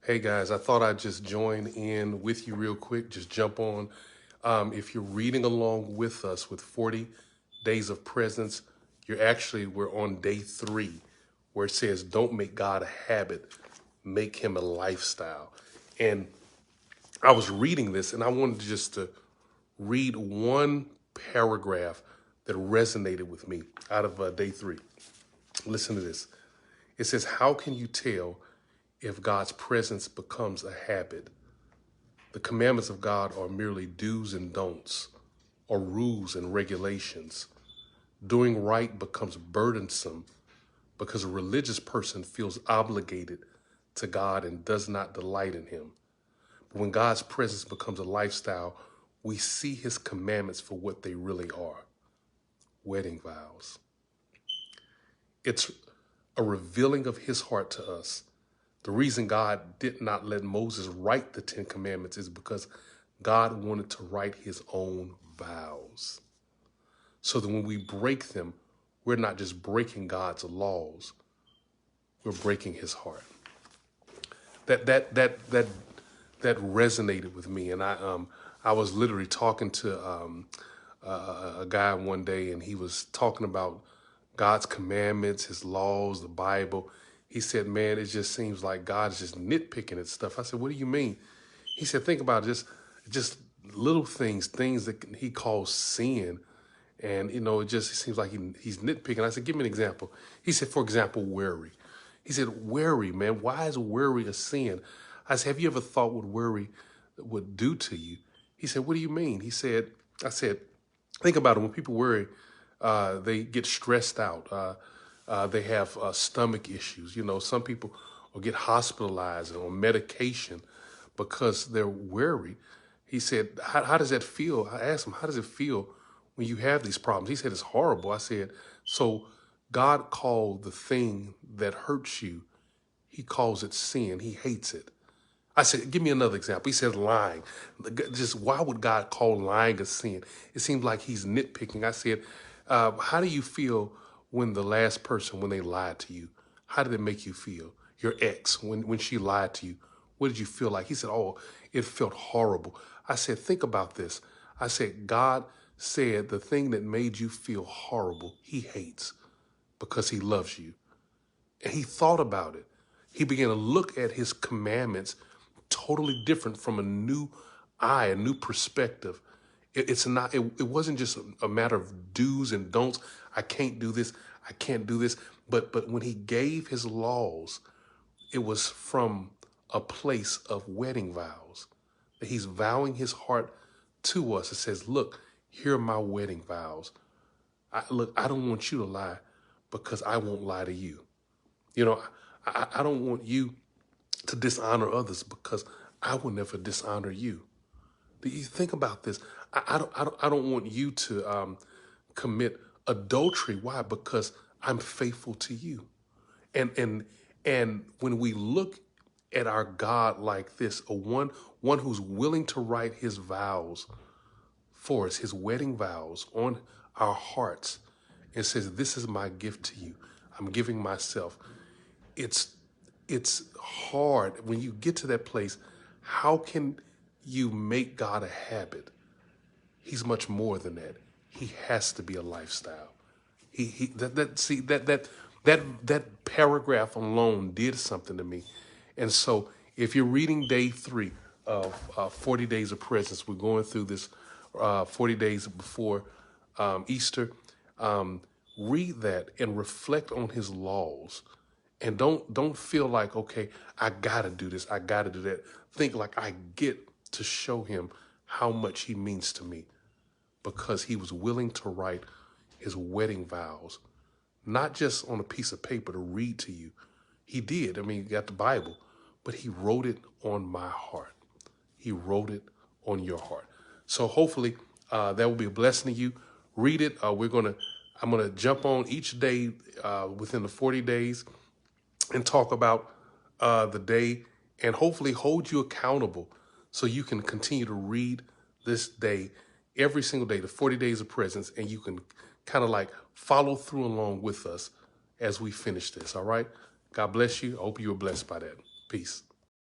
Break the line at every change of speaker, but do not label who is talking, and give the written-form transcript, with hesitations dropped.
Hey guys, I thought I'd just join in with you real quick, just jump on. If you're reading along with us with 40 days of presence, we're on day 3, where it says, don't make God a habit, make him a lifestyle. And I was reading this and I wanted just to read one paragraph that resonated with me out of day 3. Listen to this. It says, how can you tell if God's presence becomes a habit? The commandments of God are merely do's and don'ts, or rules and regulations. Doing right becomes burdensome because a religious person feels obligated to God and does not delight in him. But when God's presence becomes a lifestyle, we see his commandments for what they really are: wedding vows. It's a revealing of his heart to us. The reason God did not let Moses write the 10 Commandments is because God wanted to write his own vows. So that when we break them, we're not just breaking God's laws, we're breaking his heart. That resonated with me. And I was literally talking to a guy one day, and he was talking about God's commandments, his laws, the Bible. He said, man, it just seems like God's just nitpicking at stuff. I said, what do you mean? He said, think about just little things that he calls sin. And, it just seems like he's nitpicking. I said, give me an example. He said, for example, worry. He said, worry, man, why is worry a sin? I said, have you ever thought what worry would do to you? He said, what do you mean? I said, think about it. When people worry, they get stressed out. They have stomach issues. Some people will get hospitalized or on medication because they're worried. He said, how does that feel? I asked him, how does it feel when you have these problems? He said, it's horrible. I said, so God called the thing that hurts you, he calls it sin. He hates it. I said, give me another example. He said lying. Just why would God call lying a sin? It seems like he's nitpicking. I said, how do you feel when the last person, when they lied to you? How did it make you feel? Your ex, when she lied to you, what did you feel like? He said, oh, it felt horrible. I said, think about this. I said, God said the thing that made you feel horrible, he hates because he loves you. And he thought about it. He began to look at his commandments totally different from a new eye, a new perspective. It wasn't just a matter of do's and don'ts. I can't do this. I can't do this. But when he gave his laws, it was from a place of wedding vows. That he's vowing his heart to us. It says, look, here are my wedding vows. I don't want you to lie because I won't lie to you. I don't want you to dishonor others because I will never dishonor you. Do you think about this? I don't want you to commit adultery. Why? Because I'm faithful to you. And when we look at our God like this, one who's willing to write his vows for us, his wedding vows on our hearts, and says, this is my gift to you. I'm giving myself. It's hard when you get to that place. How can you make God a habit? He's much more than that. He has to be a lifestyle. That paragraph alone did something to me. And so if you're reading day 3 of 40 days of presence, we're going through this 40 days before Easter. Read that and reflect on his laws. And don't feel like, okay, I gotta do this, I gotta do that. Think like, I get to show him how much he means to me, because he was willing to write his wedding vows, not just on a piece of paper to read to you. He did. I mean, you got the Bible, but he wrote it on my heart. He wrote it on your heart. So hopefully that will be a blessing to you. Read it. I'm gonna jump on each day within the 40 days and talk about the day, and hopefully hold you accountable so you can continue to read this day every single day, the 40 days of presence, and you can kind of like follow through along with us as we finish this. All right. God bless you. I hope you were blessed by that. Peace.